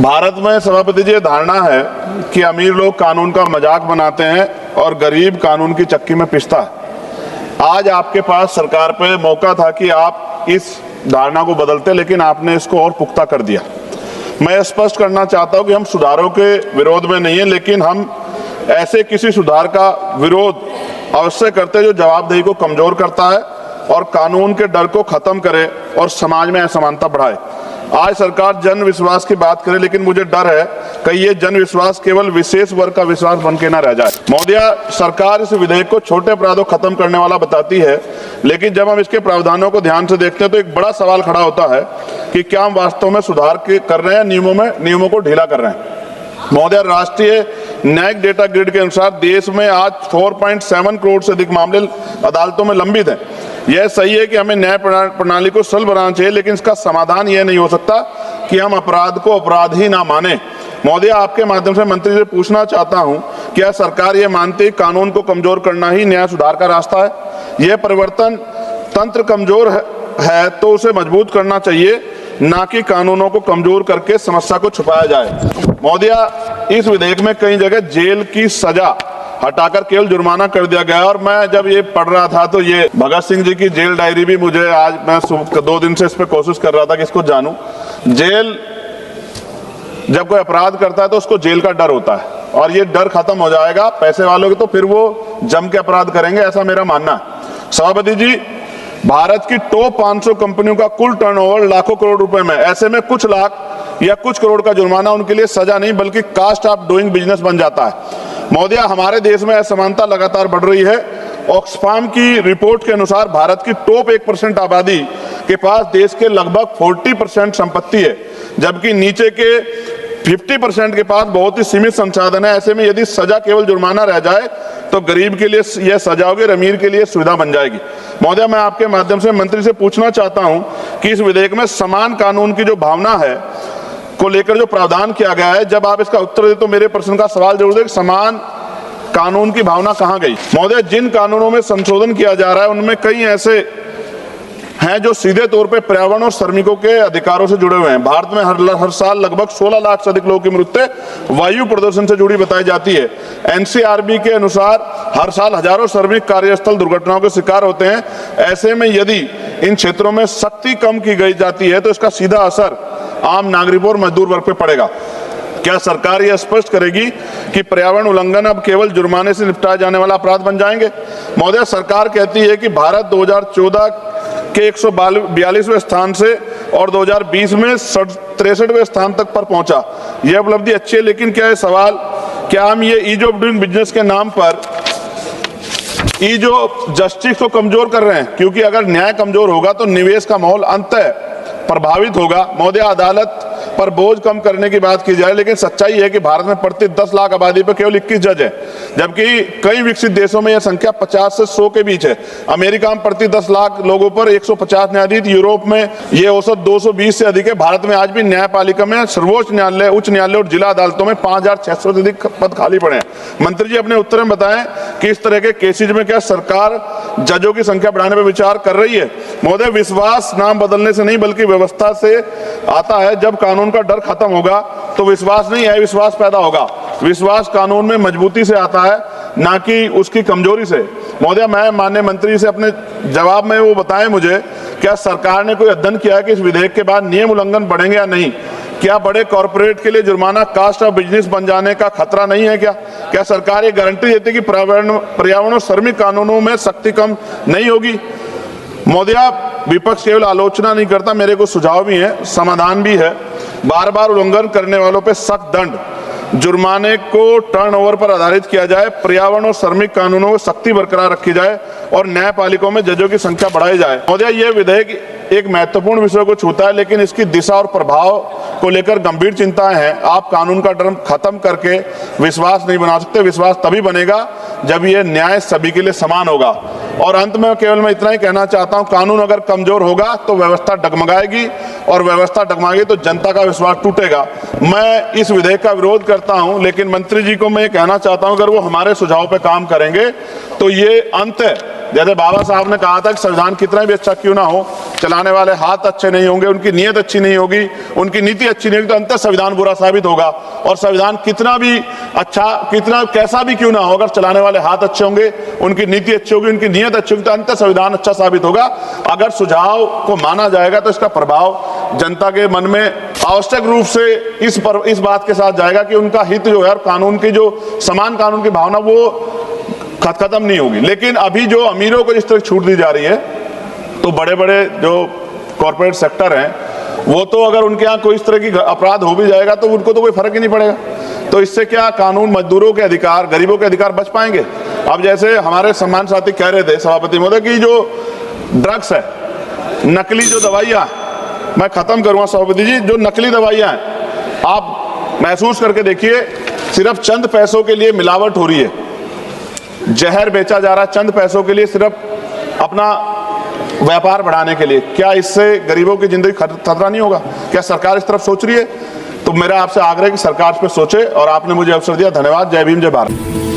भारत में सभापति जी धारणा है कि अमीर लोग कानून का मजाक बनाते हैं और गरीब कानून की चक्की में पिसता है। आज आपके पास सरकार पे मौका था कि आप इस धारणा को बदलते, लेकिन आपने इसको और पुख्ता कर दिया। मैं स्पष्ट करना चाहता हूं कि हम सुधारों के विरोध में नहीं है, लेकिन हम ऐसे किसी सुधार का विरोध अवश्य करते हैं जो जवाबदेही को कमजोर करता है और कानून के डर को खत्म करे और समाज में असमानता बढ़ाए। आज सरकार जन विश्वास की बात करे, लेकिन मुझे डर है कि ये जन विश्वास केवल विशेष वर्ग का विश्वास बन के न रह जाए। महोदया, सरकार इस विधेयक को छोटे अपराधों को खत्म करने वाला बताती है, लेकिन जब हम इसके प्रावधानों को ध्यान से देखते हैं तो एक बड़ा सवाल खड़ा होता है कि क्या हम वास्तव में सुधार कर रहे हैं, नियमों को ढीला कर रहे हैं। महोदया, राष्ट्रीय न्यायिक डेटा ग्रिड के अनुसार देश में आज 4.7 करोड़ से अधिक मामले अदालतों में लंबित हैं। यह सही है कि हमें न्याय प्रणाली को सरल बनाना चाहिए, लेकिन इसका समाधान यह नहीं हो सकता कि हम अपराध को अपराध ही ना माने। महोदय, आपके माध्यम से मंत्री से पूछना चाहता हूं, क्या सरकार यह मानती है कानून को कमजोर करना ही न्याय सुधार का रास्ता है? यह परिवर्तन तंत्र कमजोर है तो उसे मजबूत करना चाहिए, ना कि कानूनों को कमजोर करके समस्या को छुपाया जाए। महोदया, इस विधेयक में कई जगह जेल की सजा हटाकर केवल जुर्माना कर दिया गया, और मैं जब ये पढ़ रहा था तो ये भगत सिंह जी की जेल डायरी भी मुझे आज, मैं 2 दिन से इस पर कोशिश कर रहा था कि इसको जानूं। जेल, जब कोई अपराध करता है तो उसको जेल का डर होता है, और ये डर खत्म हो जाएगा पैसे वालों के, तो फिर वो जम के अपराध करेंगे, ऐसा मेरा मानना है। सभापति जी, भारत की टॉप 500 कंपनियों का कुल टर्नओवर लाखों करोड़ रुपए में, ऐसे में कुछ लाख या कुछ करोड़ का जुर्माना उनके लिए सजा नहीं बल्कि कास्ट ऑफ डूइंग बिजनेस बन जाता है। महोदय, हमारे देश में असमानता लगातार बढ़ रही है। ऑक्सफाम की रिपोर्ट के अनुसार भारत की टॉप 1% आबादी के पास देश के लगभग 40% संपत्ति है, जबकि नीचे के 50% के पास बहुत ही सीमित संसाधन है। ऐसे में यदि सजा केवल जुर्माना रह जाए तो गरीब के लिए यह सजा होगी, अमीर के लिए सुविधा बन जाएगी। महोदय, मैं आपके माध्यम से मंत्री से पूछना चाहता हूं कि इस विधेयक में समान कानून की जो भावना है को लेकर जो प्रावधान किया गया है, जब आप इसका उत्तर दे तो मेरे प्रश्न का सवाल जरूर दे कि समान कानून की भावना कहां गई? महोदय, जिन कानूनों में संशोधन किया जा रहा है उनमें कई ऐसे हैं जो सीधे तौर पे पर्यावरण और श्रमिकों के अधिकारों से जुड़े हुए हैं। भारत में हर साल लगभग 16 लाख से अधिक लोगों की मृत्यु वायु प्रदूषण से जुड़ी बताई जाती है। एनसीआरबी के अनुसार हर साल हजारों श्रमिक कार्यस्थल दुर्घटनाओं के शिकार होते हैं। ऐसे में यदि इन क्षेत्रों में सख्ती कम की गई जाती है तो इसका सीधा असर आम नागरिकों और मजदूर वर्ग पे पड़ेगा। क्या सरकार यह स्पष्ट करेगी कि पर्यावरण उल्लंघन अब केवल जुर्माने से निपटाए जाने वाला अपराध बन जाएंगे? महोदय, सरकार कहती है कि भारत 2014 के 142वें स्थान से और 2020 में 63वें स्थान तक पर पहुंचा। यह उपलब्धि अच्छी है, लेकिन क्या हम ये ईज ऑफ डूइंग बिजनेस के नाम पर ईज ऑफ जस्टिस को कमजोर कर रहे हैं? क्योंकि अगर न्याय कमजोर होगा तो निवेश का माहौल अंततः प्रभावित होगा। महोदय, अदालत पर बोझ कम करने की बात की जाए, लेकिन सच्चाई है कि भारत में प्रति 10 लाख आबादी पर केवल 21 जज है, जबकि कई विकसित देशों में यह संख्या 50 से 100 के बीच है। अमेरिका में प्रति 10 लाख लोगों पर 150 न्यायाधीश, यूरोप में यह औसत 220 से अधिक है। भारत में आज भी न्यायपालिका में सर्वोच्च न्यायालय, उच्च न्यायालय और जिला अदालतों में 5600 से अधिक पद खाली पड़े हैं। मंत्री जी, अपने उत्तर में बताएं कि इस तरह के केसेज में क्या सरकार जजों की संख्या बढ़ाने पर विचार कर रही है? महोदय, विश्वास नाम बदलने से नहीं बल्कि व्यवस्था से आता है। जब कानून का डर खत्म होगा तो विश्वास नहीं है, विश्वास पैदा होगा। विश्वास कानून में मजबूती से आता है, ना कि उसकी कमजोरी से। महोदय, मैं माननीय मंत्री से अपने जवाब में वो बताएं मुझे, क्या सरकार ने कोई अध्ययन किया है कि इस विधेयक के बाद नियम उल्लंघन बढ़ेंगे या नहीं? क्या बड़े कॉर्पोरेट के लिए जुर्माना कास्ट ऑफ बिजनेस बन जाने का खतरा नहीं है? क्या सरकार ये गारंटी देती है कि पर्यावरण और श्रमिक कानूनों में सख्ती कम नहीं होगी? महोदय, विपक्ष केवल आलोचना नहीं करता, मेरे को सुझाव भी है, समाधान भी है। बार बार उल्लंघन करने वालों पे सख्त दंड, जुर्माने को टर्नओवर पर आधारित किया जाए, पर्यावरण और श्रमिक कानूनों में सख्ती बरकरार रखी जाए और न्यायपालिकाओं में जजों की संख्या बढ़ाई जाए। महोदय, यह विधेयक एक महत्वपूर्ण विषय को छूता है, लेकिन इसकी दिशा और प्रभाव को लेकर गंभीर चिंताएं हैं। आप कानून का डर खत्म करके विश्वास नहीं बना सकते। विश्वास तभी बनेगा जब यह न्याय सभी के लिए समान होगा। और अंत में केवल मैं इतना ही कहना चाहता हूं, कानून अगर कमजोर होगा तो व्यवस्था डगमगाएगी, और व्यवस्था डगमगाएगी तो जनता का विश्वास टूटेगा। मैं इस विधेयक का विरोध करता हूं, लेकिन मंत्री जी को मैं कहना चाहता हूं, अगर वो हमारे सुझाव पे काम करेंगे तो ये अंत जैसे बाबा साहब ने कहा था कि संविधान कितना भी अच्छा क्यों ना हो, चलाने वाले हाथ अच्छे नहीं होंगे, उनकी नीयत अच्छी नहीं होगी, उनकी नीति अच्छी नहीं होगी, तो अंतर संविधान बुरा साबित होगा। और संविधान कितना भी अच्छा, कितना कैसा भी क्यों ना हो, अगर चलाने वाले हाथ अच्छे होंगे, उनकी नीति अच्छी होगी, उनकी नीयत अच्छी होगी, तो अंतर संविधान अच्छा साबित होगा। अगर सुझाव को माना जाएगा तो इसका प्रभाव जनता के मन में आवश्यक रूप से इस बात के साथ जाएगा कि उनका हित जो है, कानून की जो समान कानून की भावना वो खत्म नहीं होगी। लेकिन अभी जो अमीरों को जिस तरह छूट दी जा रही है, तो बड़े बड़े जो कॉर्पोरेट सेक्टर हैं, वो तो अगर उनके यहाँ कोई इस तरह की अपराध हो भी जाएगा तो उनको तो कोई फर्क ही नहीं पड़ेगा। तो इससे क्या कानून, मजदूरों के अधिकार, गरीबों के अधिकार बच पाएंगे? अब जैसे हमारे सम्मान साथी कह रहे थे सभापति महोदय की जो ड्रग्स है, नकली जो दवाइयाँ, मैं खत्म करूँगा सभापति जी, जो नकली दवाइयाँ हैं आप महसूस करके देखिए, सिर्फ चंद पैसों के लिए मिलावट हो रही है, जहर बेचा जा रहा है चंद पैसों के लिए, सिर्फ अपना व्यापार बढ़ाने के लिए। क्या इससे गरीबों की जिंदगी खतरा नहीं होगा? क्या सरकार इस तरफ सोच रही है? तो मेरा आपसे आग्रह है कि सरकार इस पर सोचे, और आपने मुझे अवसर दिया, धन्यवाद। जय भीम, जय भारत।